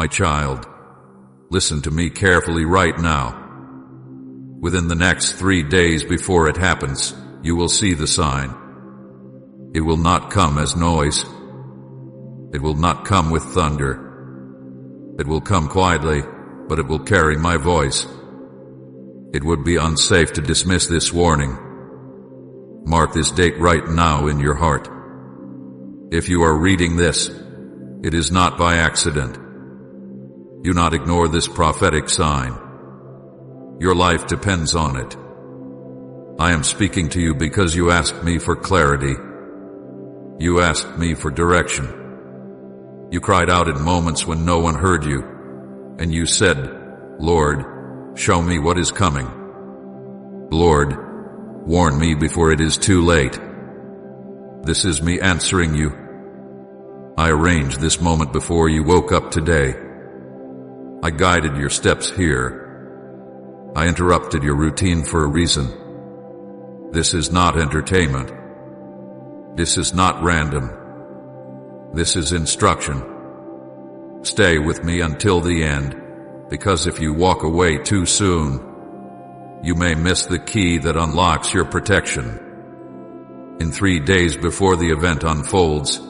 My child, listen to me carefully right now. Within the next 3 days before it happens, you will see the sign. It will not come as noise. It will not come with thunder. It will come quietly, but it will carry my voice. It would be unsafe to dismiss this warning. Mark this date right now in your heart. If you are reading this, it is not by accident. Do not ignore this prophetic sign. Your life depends on it. I am speaking to you because you asked me for clarity. You asked me for direction. You cried out in moments when no one heard you, and you said, Lord, show me what is coming. Lord, warn me before it is too late. This is me answering you. I arranged this moment before you woke up today. I guided your steps here. I interrupted your routine for a reason. This is not entertainment. This is not random. This is instruction. Stay with me until the end, because if you walk away too soon, you may miss the key that unlocks your protection. In 3 days before the event unfolds,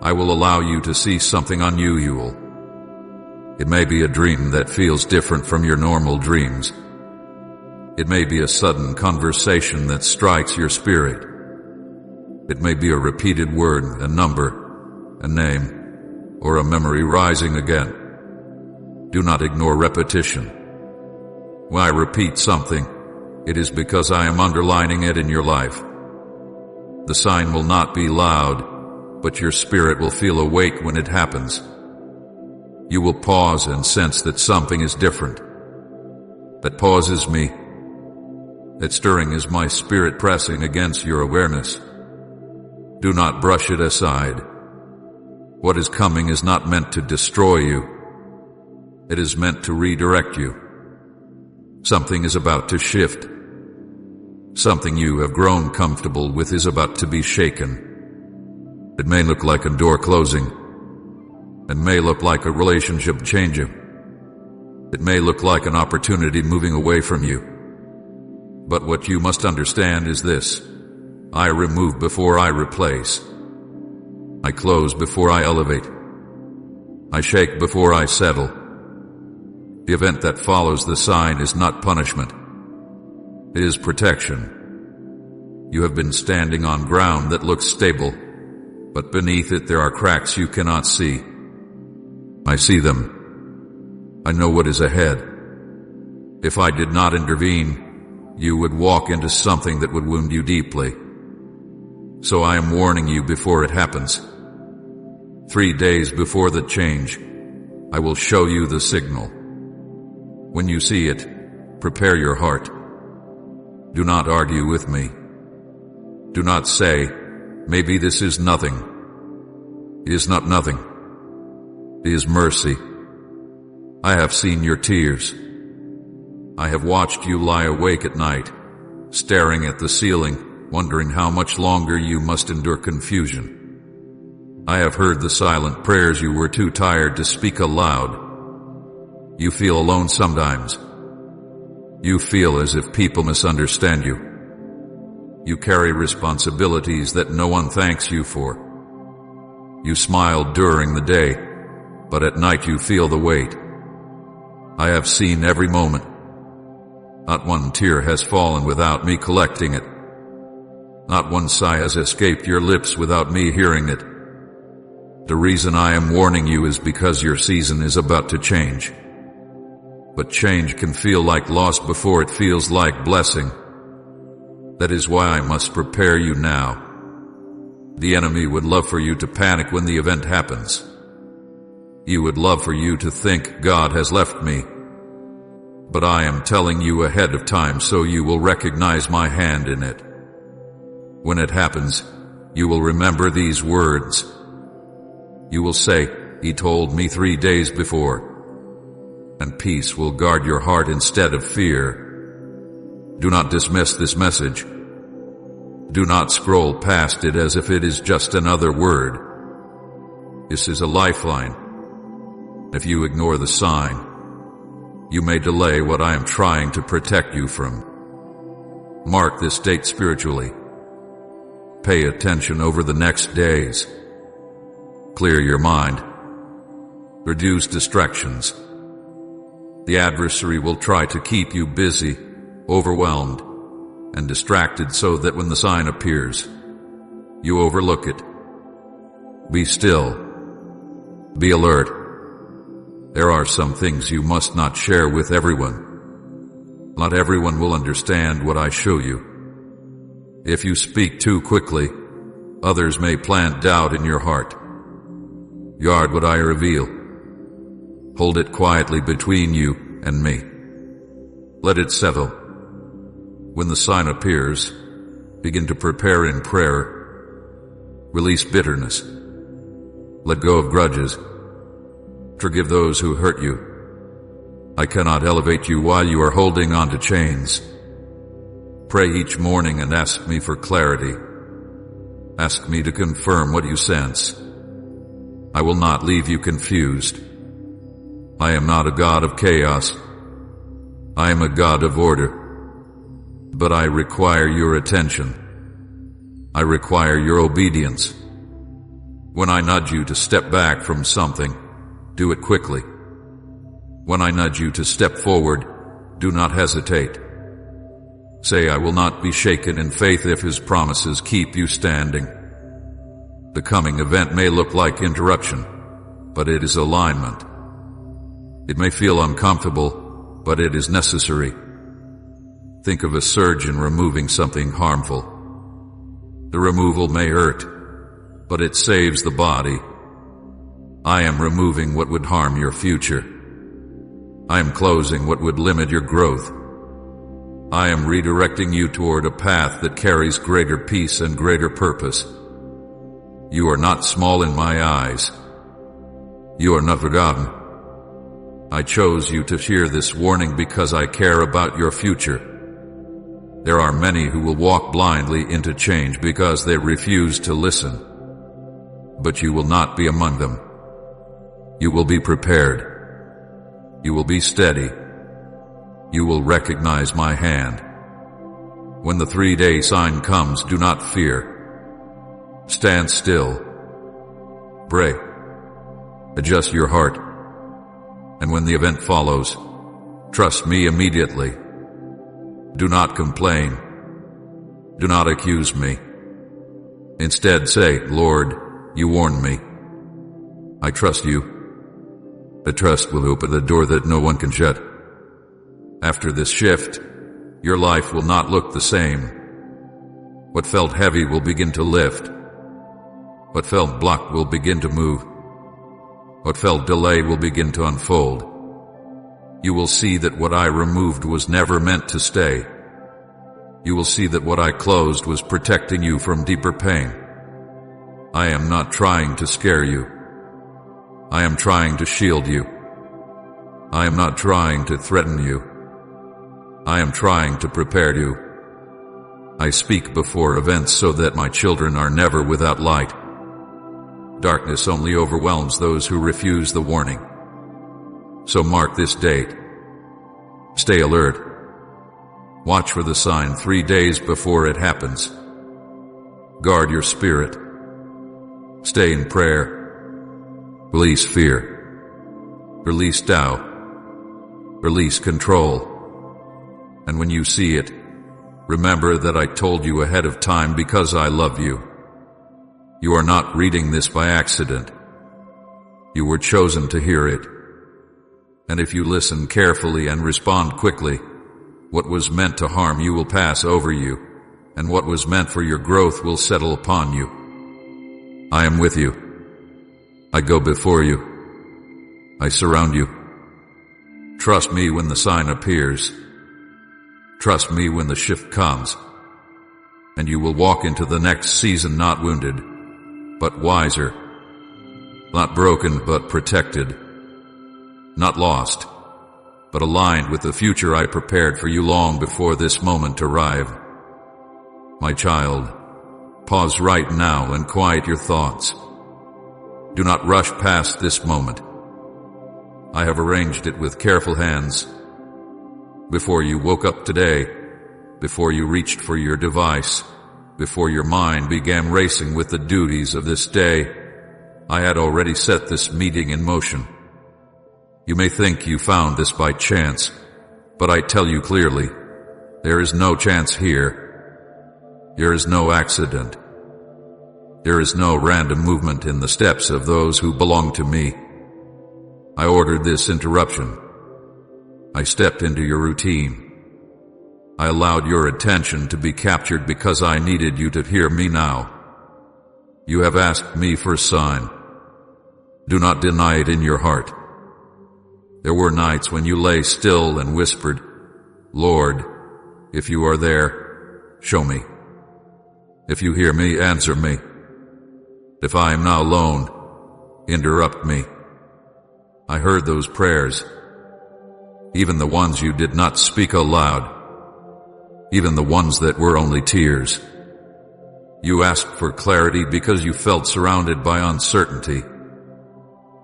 I will allow you to see something unusual. It may be a dream that feels different from your normal dreams. It may be a sudden conversation that strikes your spirit. It may be a repeated word, a number, a name, or a memory rising again. Do not ignore repetition. When I repeat something, it is because I am underlining it in your life. The sign will not be loud, but your spirit will feel awake when it happens. You will pause and sense that something is different. That pause is me. That stirring is my spirit pressing against your awareness. Do not brush it aside. What is coming is not meant to destroy you. It is meant to redirect you. Something is about to shift. Something you have grown comfortable with is about to be shaken. It may look like a door closing. It may look like a relationship changing. It may look like an opportunity moving away from you. But what you must understand is this. I remove before I replace. I close before I elevate. I shake before I settle. The event that follows the sign is not punishment. It is protection. You have been standing on ground that looks stable, but beneath it there are cracks you cannot see. I see them. I know what is ahead. If I did not intervene, you would walk into something that would wound you deeply. So I am warning you before it happens. 3 days before the change, I will show you the signal. When you see it, prepare your heart. Do not argue with me. Do not say, maybe this is nothing. It is not nothing. It is mercy. I have seen your tears. I have watched you lie awake at night, staring at the ceiling, wondering how much longer you must endure confusion. I have heard the silent prayers you were too tired to speak aloud. You feel alone sometimes. You feel as if people misunderstand you. You carry responsibilities that no one thanks you for. You smile during the day, but at night you feel the weight. I have seen every moment. Not one tear has fallen without me collecting it. Not one sigh has escaped your lips without me hearing it. The reason I am warning you is because your season is about to change. But change can feel like loss before it feels like blessing. That is why I must prepare you now. The enemy would love for you to panic when the event happens. He would love for you to think God has left me. But I am telling you ahead of time so you will recognize my hand in it. When it happens, you will remember these words. You will say, He told me 3 days before. And peace will guard your heart instead of fear. Do not dismiss this message. Do not scroll past it as if it is just another word. This is a lifeline. If you ignore the sign, you may delay what I am trying to protect you from. Mark this date spiritually. Pay attention over the next days. Clear your mind. Reduce distractions. The adversary will try to keep you busy, overwhelmed, and distracted so that when the sign appears, you overlook it. Be still. Be alert. There are some things you must not share with everyone. Not everyone will understand what I show you. If you speak too quickly, others may plant doubt in your heart. Guard what I reveal. Hold it quietly between you and me. Let it settle. When the sign appears, begin to prepare in prayer. Release bitterness. Let go of grudges. Forgive those who hurt you. I cannot elevate you while you are holding on to chains. Pray each morning and ask me for clarity. Ask me to confirm what you sense. I will not leave you confused. I am not a God of chaos. I am a God of order. But I require your attention. I require your obedience. When I nudge you to step back from something, do it quickly. When I nudge you to step forward, do not hesitate. Say, I will not be shaken in faith if His promises keep you standing. The coming event may look like interruption, but it is alignment. It may feel uncomfortable, but it is necessary. Think of a surgeon removing something harmful. The removal may hurt, but it saves the body. I am removing what would harm your future. I am closing what would limit your growth. I am redirecting you toward a path that carries greater peace and greater purpose. You are not small in my eyes. You are not forgotten. I chose you to hear this warning because I care about your future. There are many who will walk blindly into change because they refuse to listen. But you will not be among them. You will be prepared. You will be steady. You will recognize my hand. When the 3-day sign comes, do not fear. Stand still. Pray. Adjust your heart. And when the event follows, trust me immediately. Do not complain. Do not accuse me. Instead say, Lord, you warned me. I trust you. The trust will open the door that no one can shut. After this shift, your life will not look the same. What felt heavy will begin to lift. What felt blocked will begin to move. What felt delayed will begin to unfold. You will see that what I removed was never meant to stay. You will see that what I closed was protecting you from deeper pain. I am not trying to scare you. I am trying to shield you. I am not trying to threaten you. I am trying to prepare you. I speak before events so that my children are never without light. Darkness only overwhelms those who refuse the warning. So mark this date. Stay alert. Watch for the sign 3 days before it happens. Guard your spirit. Stay in prayer. Release fear. Release doubt. Release control. And when you see it, remember that I told you ahead of time because I love you. You are not reading this by accident. You were chosen to hear it. And if you listen carefully and respond quickly, what was meant to harm you will pass over you, and what was meant for your growth will settle upon you. I am with you. I go before you. I surround you. Trust me when the sign appears. Trust me when the shift comes. And you will walk into the next season not wounded, but wiser. Not broken, but protected. Not lost, but aligned with the future I prepared for you long before this moment arrived. My child, pause right now and quiet your thoughts. Do not rush past this moment. I have arranged it with careful hands. Before you woke up today, before you reached for your device, before your mind began racing with the duties of this day, I had already set this meeting in motion. You may think you found this by chance, but I tell you clearly, there is no chance here. There is no accident. There is no random movement in the steps of those who belong to me. I ordered this interruption. I stepped into your routine. I allowed your attention to be captured because I needed you to hear me now. You have asked me for a sign. Do not deny it in your heart. There were nights when you lay still and whispered, Lord, if you are there, show me. If you hear me, answer me. If I am now alone, interrupt me. I heard those prayers, even the ones you did not speak aloud, even the ones that were only tears. You asked for clarity because you felt surrounded by uncertainty.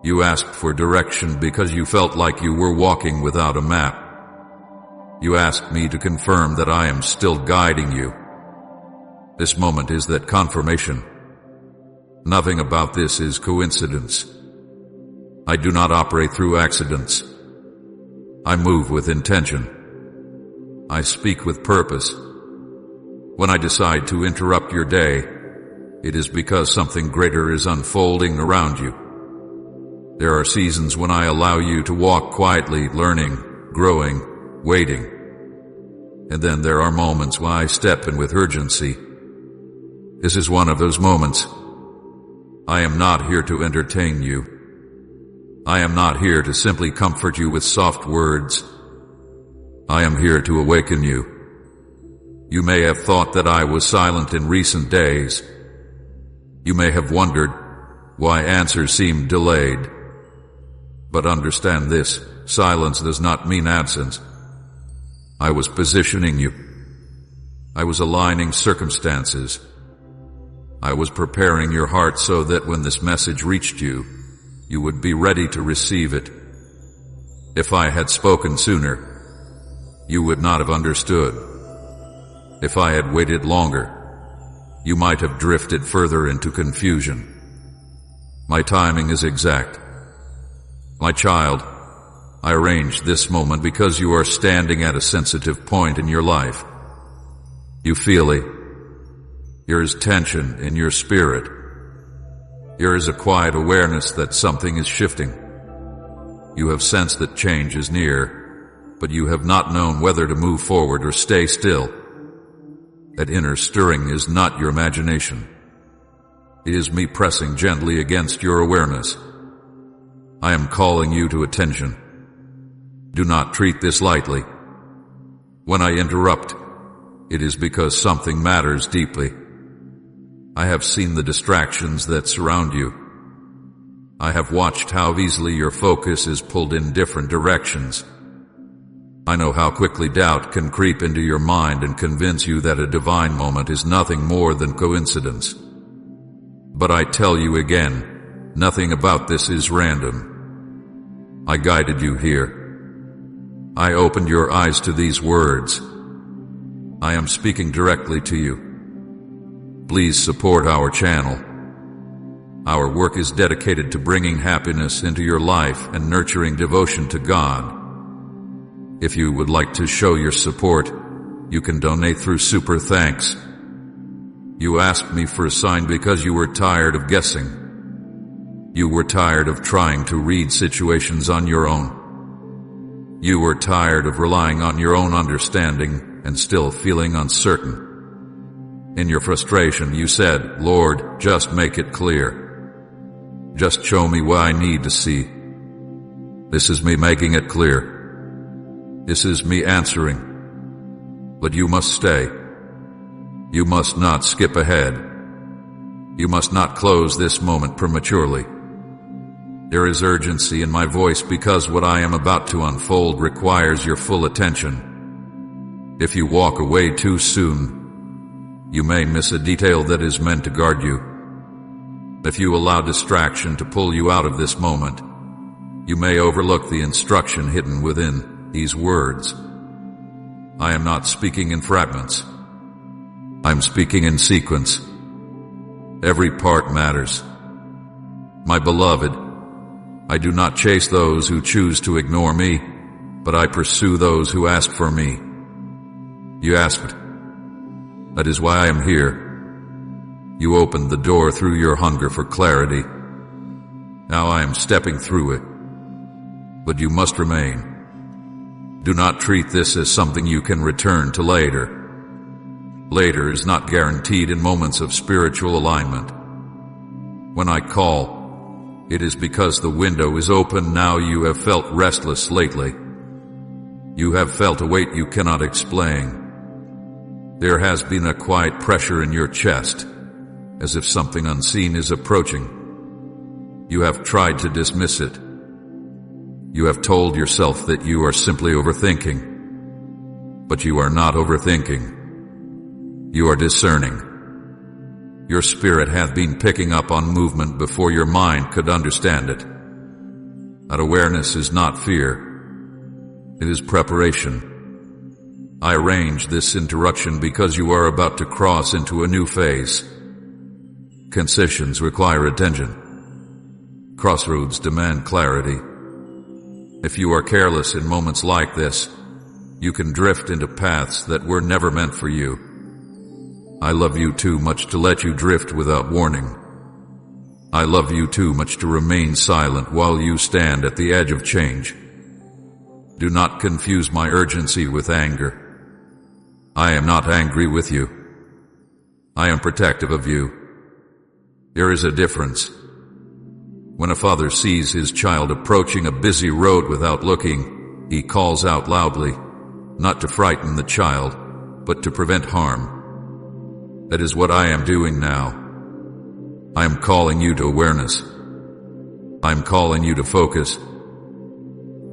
You asked for direction because you felt like you were walking without a map. You asked me to confirm that I am still guiding you. This moment is that confirmation. Nothing about this is coincidence. I do not operate through accidents. I move with intention. I speak with purpose. When I decide to interrupt your day, it is because something greater is unfolding around you. There are seasons when I allow you to walk quietly, learning, growing, waiting. And then there are moments when I step in with urgency. This is one of those moments. I am not here to entertain you. I am not here to simply comfort you with soft words. I am here to awaken you. You may have thought that I was silent in recent days. You may have wondered why answers seemed delayed. But understand this, silence does not mean absence. I was positioning you. I was aligning circumstances. I was preparing your heart so that when this message reached you, you would be ready to receive it. If I had spoken sooner, you would not have understood. If I had waited longer, you might have drifted further into confusion. My timing is exact. My child, I arranged this moment because you are standing at a sensitive point in your life. You feel it. There is tension in your spirit. There is a quiet awareness that something is shifting. You have sensed that change is near, but you have not known whether to move forward or stay still. That inner stirring is not your imagination. It is me pressing gently against your awareness. I am calling you to attention. Do not treat this lightly. When I interrupt, it is because something matters deeply. I have seen the distractions that surround you. I have watched how easily your focus is pulled in different directions. I know how quickly doubt can creep into your mind and convince you that a divine moment is nothing more than coincidence. But I tell you again, nothing about this is random. I guided you here. I opened your eyes to these words. I am speaking directly to you. Please support our channel. Our work is dedicated to bringing happiness into your life and nurturing devotion to God. If you would like to show your support, you can donate through Super Thanks. You asked me for a sign because you were tired of guessing. You were tired of trying to read situations on your own. You were tired of relying on your own understanding and still feeling uncertain. In your frustration, you said, Lord, just make it clear. Just show me what I need to see. This is me making it clear. This is me answering. But you must stay. You must not skip ahead. You must not close this moment prematurely. There is urgency in my voice because what I am about to unfold requires your full attention. If you walk away too soon, you may miss a detail that is meant to guard you. If you allow distraction to pull you out of this moment, You may overlook the instruction hidden within these words. I am not speaking in fragments. I'm speaking in sequence. Every part matters. My beloved, I do not chase those who choose to ignore me, but I pursue those who ask for me. You asked. That is why I am here. You opened the door through your hunger for clarity. Now I am stepping through it. But you must remain. Do not treat this as something you can return to later. Later is not guaranteed in moments of spiritual alignment. When I call, it is because the window is open now. You have felt restless lately. You have felt a weight you cannot explain. There has been a quiet pressure in your chest, as if something unseen is approaching. You have tried to dismiss it. You have told yourself that you are simply overthinking. But you are not overthinking. You are discerning. Your spirit hath been picking up on movement before your mind could understand it. That awareness is not fear. It is preparation. I arranged this interruption because you are about to cross into a new phase. Concessions require attention. Crossroads demand clarity. If you are careless in moments like this, you can drift into paths that were never meant for you. I love you too much to let you drift without warning. I love you too much to remain silent while you stand at the edge of change. Do not confuse my urgency with anger. I am not angry with you. I am protective of you. There is a difference. When a father sees his child approaching a busy road without looking, he calls out loudly, not to frighten the child, but to prevent harm. That is what I am doing now. I am calling you to awareness. I am calling you to focus.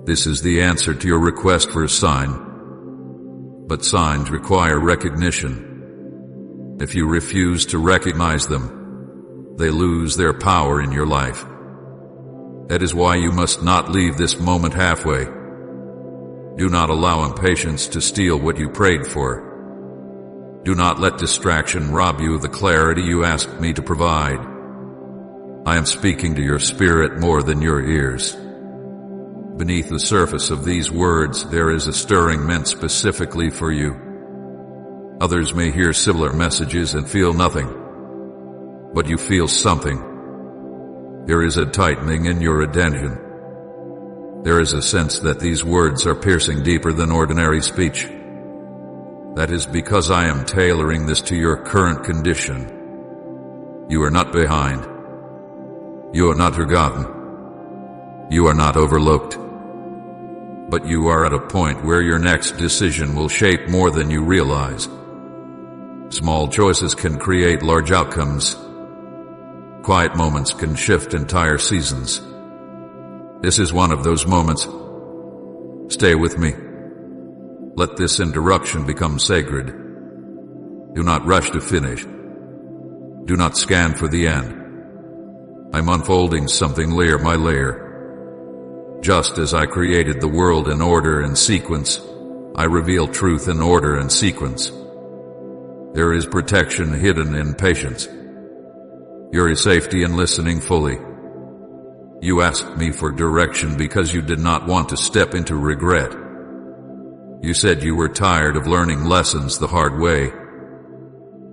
This is the answer to your request for a sign. But signs require recognition. If you refuse to recognize them, they lose their power in your life. That is why you must not leave this moment halfway. Do not allow impatience to steal what you prayed for. Do not let distraction rob you of the clarity you asked me to provide. I am speaking to your spirit more than your ears. Beneath the surface of these words, there is a stirring meant specifically for you. Others may hear similar messages and feel nothing, but you feel something. There is a tightening in your attention. There is a sense that these words are piercing deeper than ordinary speech. That is because I am tailoring this to your current condition. You are not behind. You are not forgotten. You are not overlooked. But you are at a point where your next decision will shape more than you realize. Small choices can create large outcomes. Quiet moments can shift entire seasons. This is one of those moments. Stay with me. Let this interruption become sacred. Do not rush to finish. Do not scan for the end. I'm unfolding something layer by layer. Just as I created the world in order and sequence, I reveal truth in order and sequence. There is protection hidden in patience. There is safety in listening fully. You asked me for direction because you did not want to step into regret. You said you were tired of learning lessons the hard way.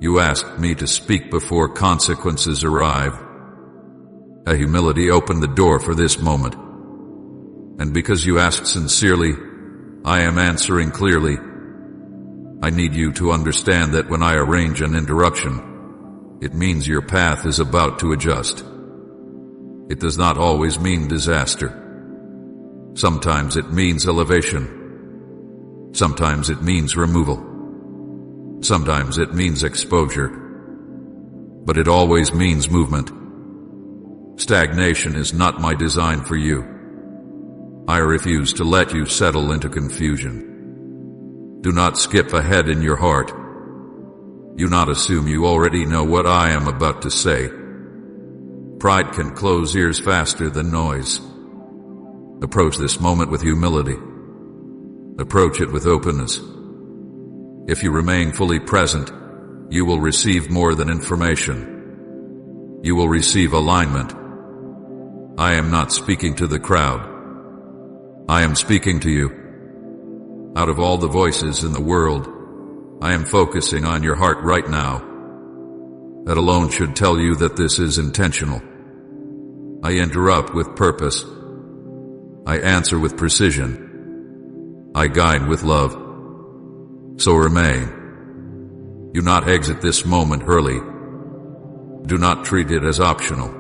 You asked me to speak before consequences arrive. A humility opened the door for this moment. And because you asked sincerely, I am answering clearly. I need you to understand that when I arrange an interruption, it means your path is about to adjust. It does not always mean disaster. Sometimes it means elevation. Sometimes it means removal. Sometimes it means exposure. But it always means movement. Stagnation is not my design for you. I refuse to let you settle into confusion. Do not skip ahead in your heart. Do not assume you already know what I am about to say. Pride can close ears faster than noise. Approach this moment with humility. Approach it with openness. If you remain fully present, you will receive more than information. You will receive alignment. I am not speaking to the crowd. I am speaking to you. Out of all the voices in the world, I am focusing on your heart right now. That alone should tell you that this is intentional. I interrupt with purpose. I answer with precision. I guide with love. So remain. Do not exit this moment early. Do not treat it as optional.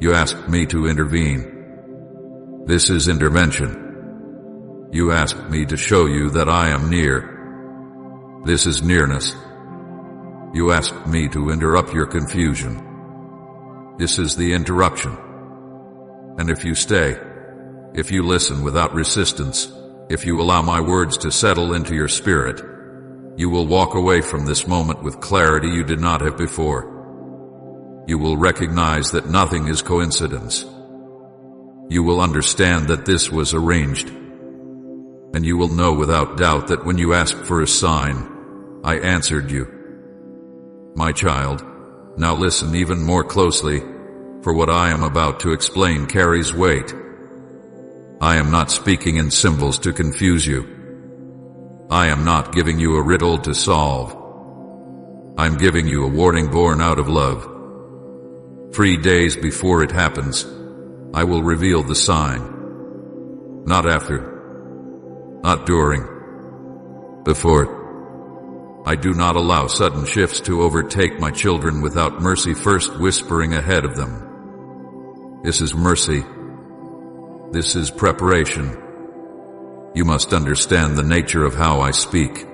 You asked me to intervene. This is intervention. You asked me to show you that I am near. This is nearness. You asked me to interrupt your confusion. This is the interruption. And if you stay, if you listen without resistance, if you allow my words to settle into your spirit, you will walk away from this moment with clarity you did not have before. You will recognize that nothing is coincidence. You will understand that this was arranged. And you will know without doubt that when you asked for a sign, I answered you. My child, now listen even more closely, for what I am about to explain carries weight. I am not speaking in symbols to confuse you. I am not giving you a riddle to solve. I'm giving you a warning born out of love. 3 days before it happens, I will reveal the sign. Not after. Not during. Before. I do not allow sudden shifts to overtake my children without mercy first whispering ahead of them. This is mercy. This is preparation. You must understand the nature of how I speak.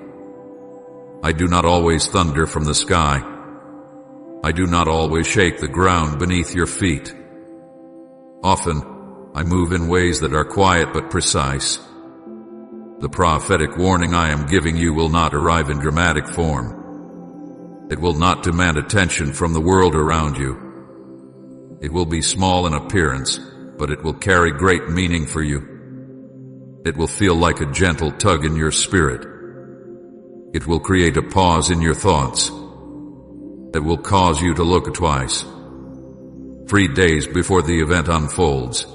I do not always thunder from the sky. I do not always shake the ground beneath your feet. Often, I move in ways that are quiet but precise. The prophetic warning I am giving you will not arrive in dramatic form. It will not demand attention from the world around you. It will be small in appearance, but it will carry great meaning for you. It will feel like a gentle tug in your spirit. It will create a pause in your thoughts. It will cause you to look twice. 3 days before the event unfolds,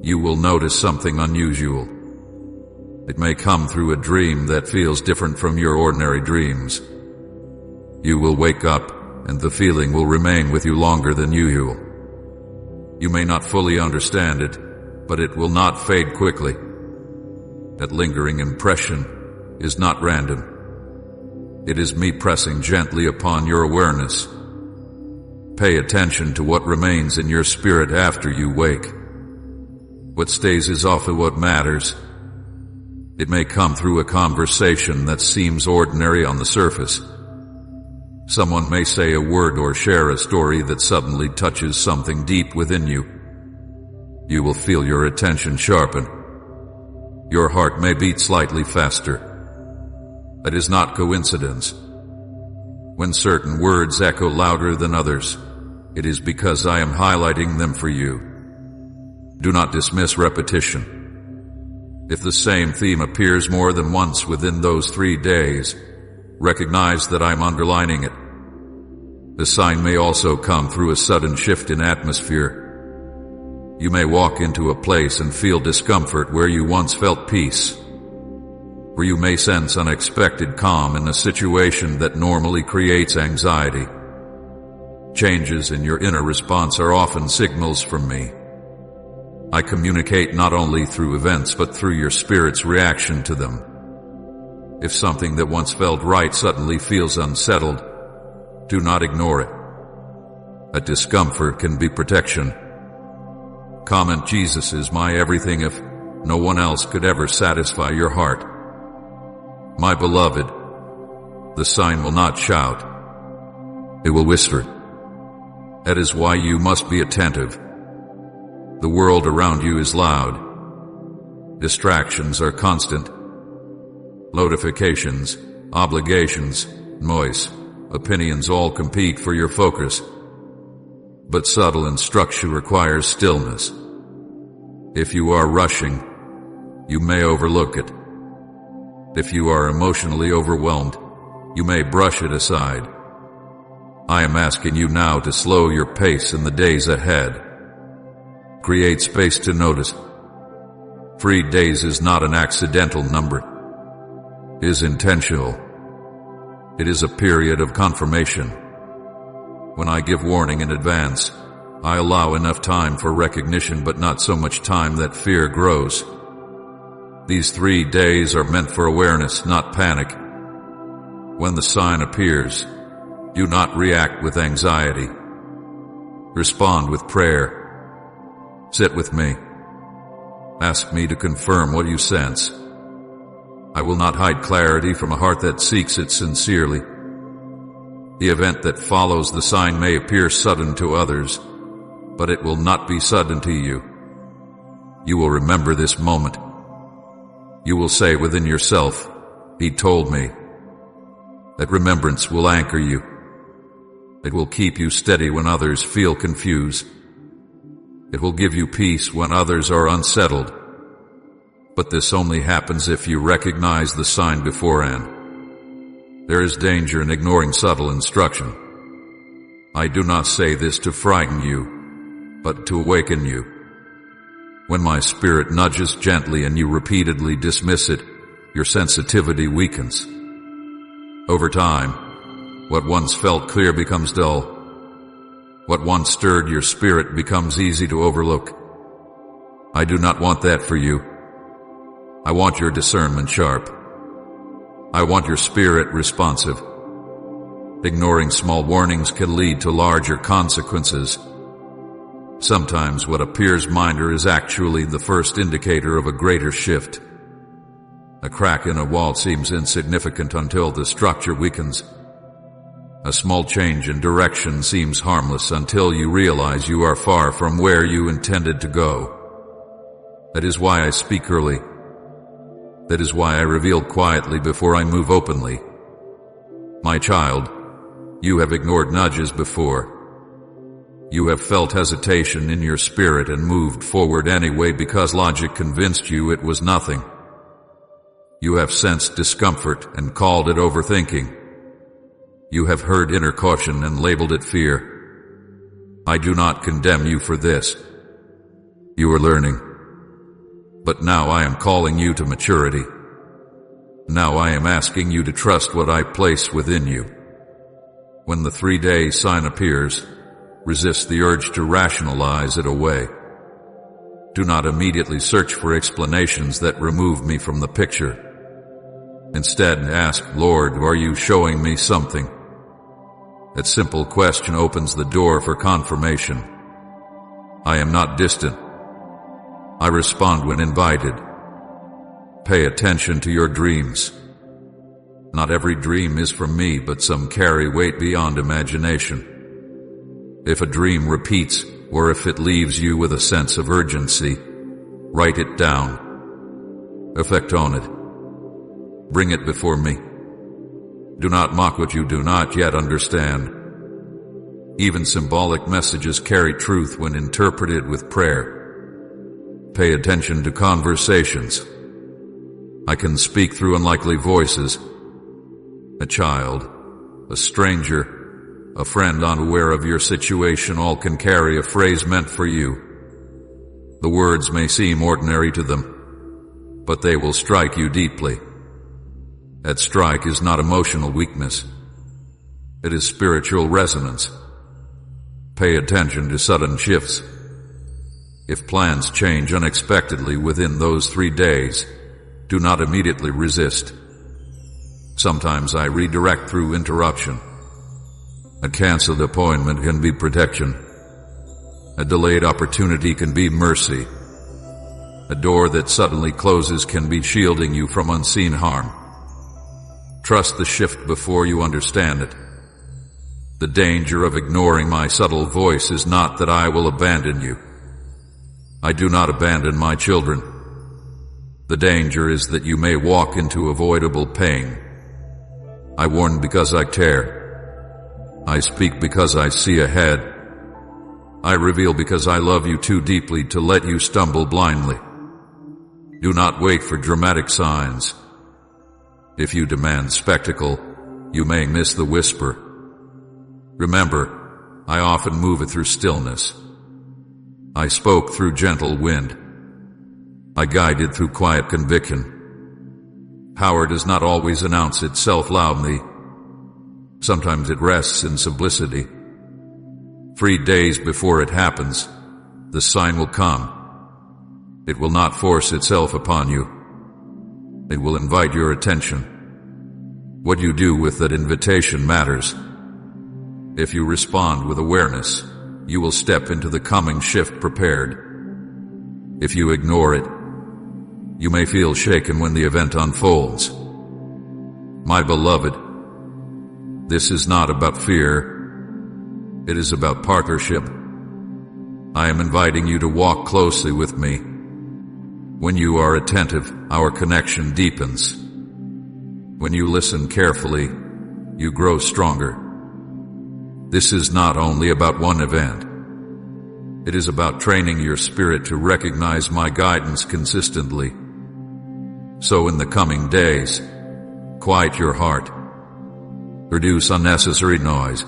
you will notice something unusual. It may come through a dream that feels different from your ordinary dreams. You will wake up, and the feeling will remain with you longer than usual. You may not fully understand it, but it will not fade quickly. That lingering impression is not random. It is me pressing gently upon your awareness. Pay attention to what remains in your spirit after you wake. What stays is often what matters. It may come through a conversation that seems ordinary on the surface. Someone may say a word or share a story that suddenly touches something deep within you. You will feel your attention sharpen. Your heart may beat slightly faster. That is not coincidence. When certain words echo louder than others, it is because I am highlighting them for you. Do not dismiss repetition. If the same theme appears more than once within those 3 days, recognize that I'm underlining it. The sign may also come through a sudden shift in atmosphere. You may walk into a place and feel discomfort where you once felt peace. Or you may sense unexpected calm in a situation that normally creates anxiety. Changes in your inner response are often signals from me. I communicate not only through events but through your spirit's reaction to them. If something that once felt right suddenly feels unsettled, do not ignore it. That discomfort can be protection. Comment, Jesus is my everything if no one else could ever satisfy your heart. My beloved, the sign will not shout. It will whisper. That is why you must be attentive. The world around you is loud. Distractions are constant. Notifications, obligations, noise, opinions all compete for your focus. But subtle instruction requires stillness. If you are rushing, you may overlook it. If you are emotionally overwhelmed, you may brush it aside. I am asking you now to slow your pace in the days ahead. Create space to notice. 3 days is not an accidental number. It is intentional. It is a period of confirmation. When I give warning in advance, I allow enough time for recognition, but not so much time that fear grows. These 3 days are meant for awareness, not panic. When the sign appears, do not react with anxiety. Respond with prayer. Sit with me. Ask me to confirm what you sense. I will not hide clarity from a heart that seeks it sincerely. The event that follows the sign may appear sudden to others, but it will not be sudden to you. You will remember this moment. You will say within yourself, "He told me." That remembrance will anchor you. It will keep you steady when others feel confused. It will give you peace when others are unsettled. But this only happens if you recognize the sign beforehand. There is danger in ignoring subtle instruction. I do not say this to frighten you, but to awaken you. When my spirit nudges gently and you repeatedly dismiss it, your sensitivity weakens. Over time, what once felt clear becomes dull. What once stirred your spirit becomes easy to overlook. I do not want that for you. I want your discernment sharp. I want your spirit responsive. Ignoring small warnings can lead to larger consequences. Sometimes what appears minor is actually the first indicator of a greater shift. A crack in a wall seems insignificant until the structure weakens. A small change in direction seems harmless until you realize you are far from where you intended to go. That is why I speak early. That is why I reveal quietly before I move openly. My child, you have ignored nudges before. You have felt hesitation in your spirit and moved forward anyway because logic convinced you it was nothing. You have sensed discomfort and called it overthinking. You have heard inner caution and labeled it fear. I do not condemn you for this. You are learning. But now I am calling you to maturity. Now I am asking you to trust what I place within you. When the 3-day sign appears, resist the urge to rationalize it away. Do not immediately search for explanations that remove me from the picture. Instead, ask, "Lord, are you showing me something?" That simple question opens the door for confirmation. I am not distant. I respond when invited. Pay attention to your dreams. Not every dream is from me, but some carry weight beyond imagination. If a dream repeats, or if it leaves you with a sense of urgency, write it down. Reflect on it. Bring it before me. Do not mock what you do not yet understand. Even symbolic messages carry truth when interpreted with prayer. Pay attention to conversations. I can speak through unlikely voices. A child, a stranger, a friend unaware of your situation all can carry a phrase meant for you. The words may seem ordinary to them, but they will strike you deeply. That strike is not emotional weakness. It is spiritual resonance. Pay attention to sudden shifts. If plans change unexpectedly within those 3 days, do not immediately resist. Sometimes I redirect through interruption. A canceled appointment can be protection. A delayed opportunity can be mercy. A door that suddenly closes can be shielding you from unseen harm. Trust the shift before you understand it. The danger of ignoring my subtle voice is not that I will abandon you. I do not abandon my children. The danger is that you may walk into avoidable pain. I warn because I care. I speak because I see ahead. I reveal because I love you too deeply to let you stumble blindly. Do not wait for dramatic signs. If you demand spectacle, you may miss the whisper. Remember, I often move it through stillness. I spoke through gentle wind. I guided through quiet conviction. Power does not always announce itself loudly. Sometimes it rests in simplicity. 3 days before it happens, the sign will come. It will not force itself upon you. It will invite your attention. What you do with that invitation matters. If you respond with awareness, you will step into the coming shift prepared. If you ignore it, you may feel shaken when the event unfolds. My beloved, this is not about fear. It is about partnership. I am inviting you to walk closely with me. When you are attentive, our connection deepens. When you listen carefully, you grow stronger. This is not only about one event. It is about training your spirit to recognize my guidance consistently. So in the coming days, quiet your heart. Reduce unnecessary noise.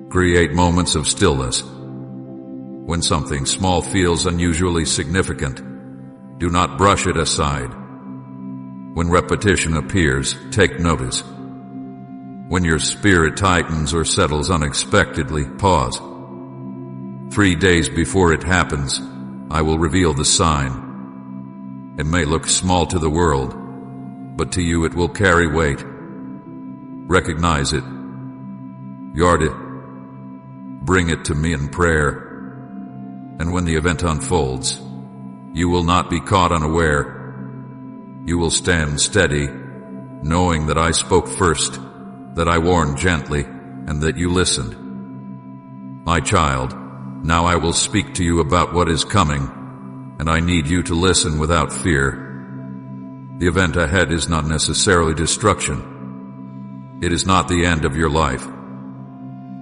Create moments of stillness. When something small feels unusually significant, do not brush it aside. When repetition appears, take notice. When your spirit tightens or settles unexpectedly, pause. 3 days before it happens, I will reveal the sign. It may look small to the world, but to you it will carry weight. Recognize it. Guard it. Bring it to me in prayer. And when the event unfolds, you will not be caught unaware. You will stand steady, knowing that I spoke first, that I warned gently, and that you listened. My child, now I will speak to you about what is coming, and I need you to listen without fear. The event ahead is not necessarily destruction. It is not the end of your life.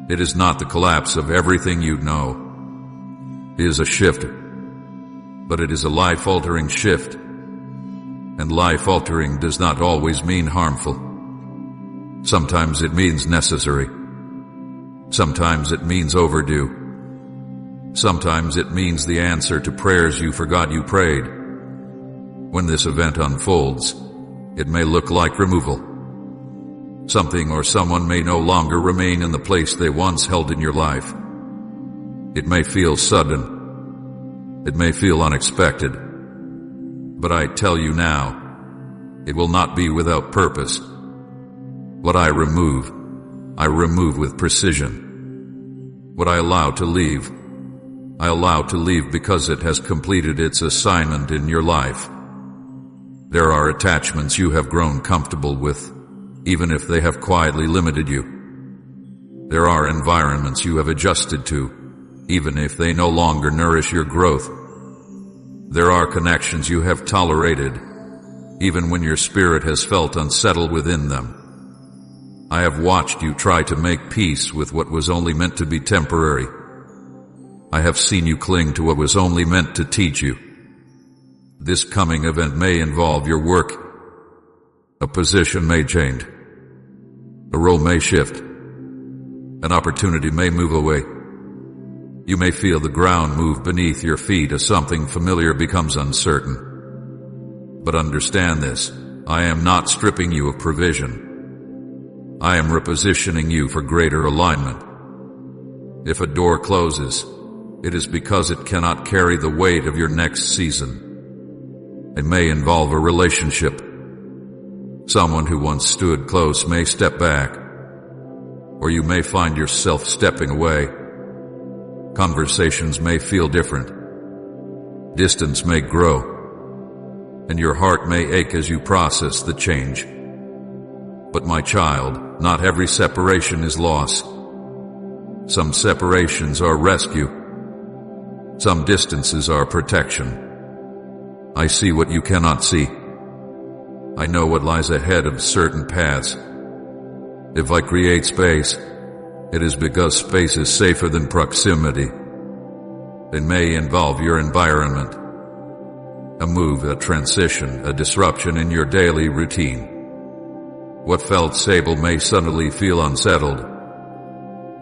It is not the collapse of everything you know. It is a shift, but it is a life-altering shift. And life-altering does not always mean harmful. Sometimes it means necessary. Sometimes it means overdue. Sometimes it means the answer to prayers you forgot you prayed. When this event unfolds, it may look like removal. Something or someone may no longer remain in the place they once held in your life. It may feel sudden. It may feel unexpected. But I tell you now, it will not be without purpose. What I remove with precision. What I allow to leave, I allow to leave because it has completed its assignment in your life. There are attachments you have grown comfortable with, even if they have quietly limited you. There are environments you have adjusted to, even if they no longer nourish your growth. There are connections you have tolerated, even when your spirit has felt unsettled within them. I have watched you try to make peace with what was only meant to be temporary. I have seen you cling to what was only meant to teach you. This coming event may involve your work. A position may change. A role may shift. An opportunity may move away. You may feel the ground move beneath your feet as something familiar becomes uncertain. But understand this, I am not stripping you of provision. I am repositioning you for greater alignment. If a door closes, it is because it cannot carry the weight of your next season. It may involve a relationship. Someone who once stood close may step back, or you may find yourself stepping away. Conversations may feel different. Distance may grow, and your heart may ache as you process the change. But my child, not every separation is loss. Some separations are rescue. Some distances are protection. I see what you cannot see. I know what lies ahead of certain paths. If I create space, it is because space is safer than proximity. It may involve your environment, a move, a transition, a disruption in your daily routine. What felt stable may suddenly feel unsettled,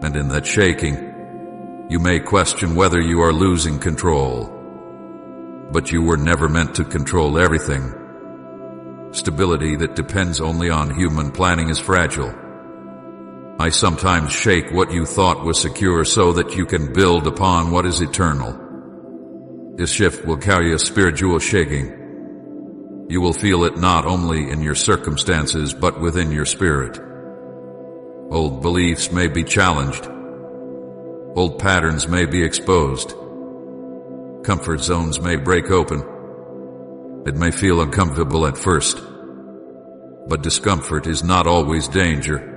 and in that shaking, you may question whether you are losing control. But you were never meant to control everything. Stability that depends only on human planning is fragile. I sometimes shake what you thought was secure so that you can build upon what is eternal. This shift will carry a spiritual shaking. You will feel it not only in your circumstances but within your spirit. Old beliefs may be challenged. Old patterns may be exposed. Comfort zones may break open. It may feel uncomfortable at first, but discomfort is not always danger.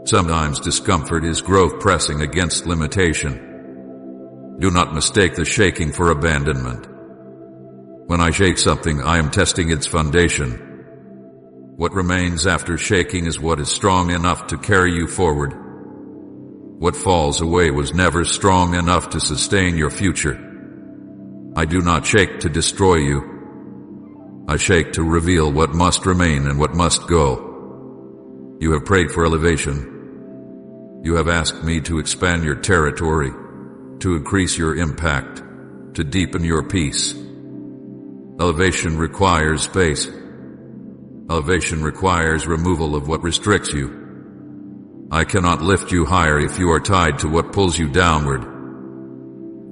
Sometimes discomfort is growth pressing against limitation. Do not mistake the shaking for abandonment. When I shake something, I am testing its foundation. What remains after shaking is what is strong enough to carry you forward. What falls away was never strong enough to sustain your future. I do not shake to destroy you. I shake to reveal what must remain and what must go. You have prayed for elevation. You have asked me to expand your territory, to increase your impact, to deepen your peace. Elevation requires space. Elevation requires removal of what restricts you. I cannot lift you higher if you are tied to what pulls you downward.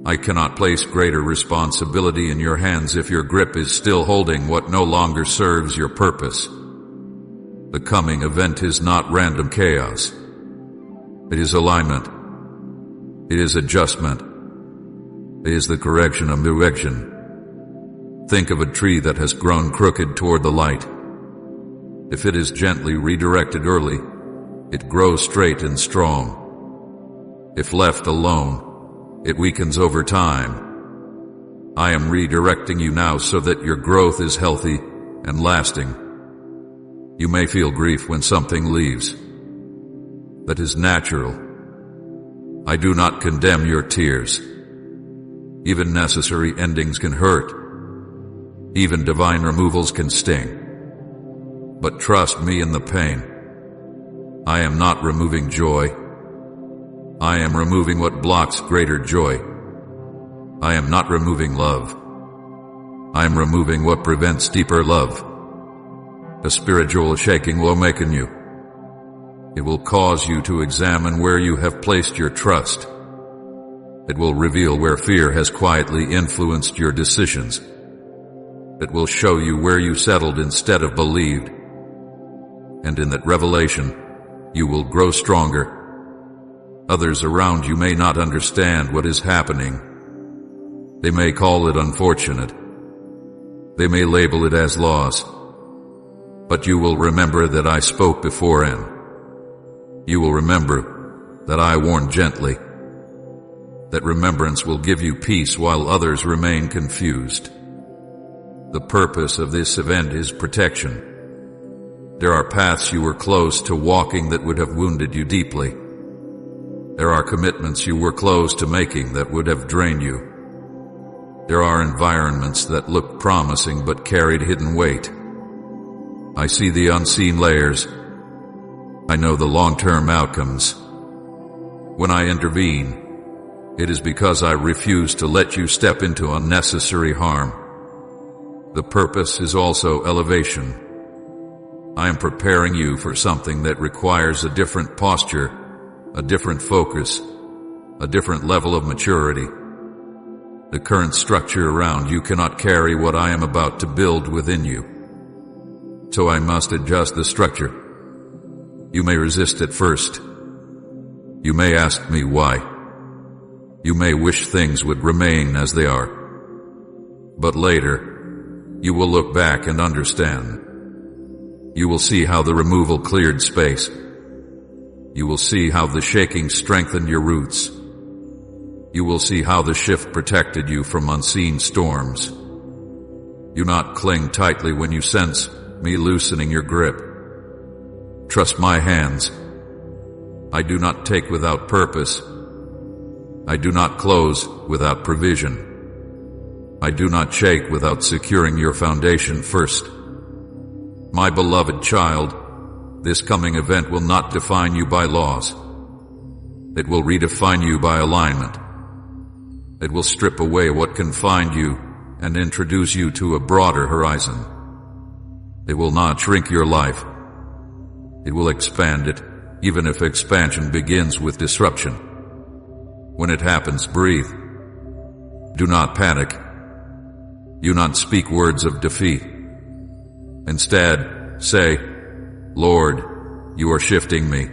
I cannot place greater responsibility in your hands if your grip is still holding what no longer serves your purpose. The coming event is not random chaos. It is alignment. It is adjustment. It is the correction of direction. Think of a tree that has grown crooked toward the light. If it is gently redirected early, it grows straight and strong. If left alone, it weakens over time. I am redirecting you now so that your growth is healthy and lasting. You may feel grief when something leaves. That is natural. I do not condemn your tears. Even necessary endings can hurt. Even divine removals can sting. But trust me in the pain. I am not removing joy. I am removing what blocks greater joy. I am not removing love. I am removing what prevents deeper love. A spiritual shaking will awaken you. It will cause you to examine where you have placed your trust. It will reveal where fear has quietly influenced your decisions. It will show you where you settled instead of believed. And in that revelation, you will grow stronger. Others around you may not understand what is happening. They may call it unfortunate. They may label it as loss. But you will remember that I spoke beforehand. You will remember that I warned gently. That remembrance will give you peace while others remain confused. The purpose of this event is protection. There are paths you were close to walking that would have wounded you deeply. There are commitments you were close to making that would have drained you. There are environments that looked promising but carried hidden weight. I see the unseen layers. I know the long-term outcomes. When I intervene, it is because I refuse to let you step into unnecessary harm. The purpose is also elevation. I am preparing you for something that requires a different posture, a different focus, a different level of maturity. The current structure around you cannot carry what I am about to build within you. So I must adjust the structure. You may resist at first. You may ask me why. You may wish things would remain as they are. But later, you will look back and understand. You will see how the removal cleared space. You will see how the shaking strengthened your roots. You will see how the shift protected you from unseen storms. Do not cling tightly when you sense me loosening your grip. Trust my hands. I do not take without purpose. I do not close without provision. I do not shake without securing your foundation first. My beloved child, this coming event will not define you by laws. It will redefine you by alignment. It will strip away what confined you and introduce you to a broader horizon. It will not shrink your life. It will expand it, even if expansion begins with disruption. When it happens, breathe. Do not panic. Do not speak words of defeat. Instead, say, Lord, you are shifting me.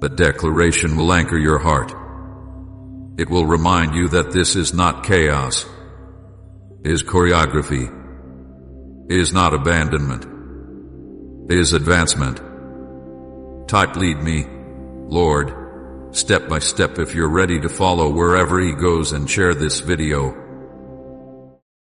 The declaration will anchor your heart. It will remind you that this is not chaos. It is choreography. It is not abandonment. It is advancement. Type lead me, Lord, step by step if you're ready to follow wherever he goes, and share this video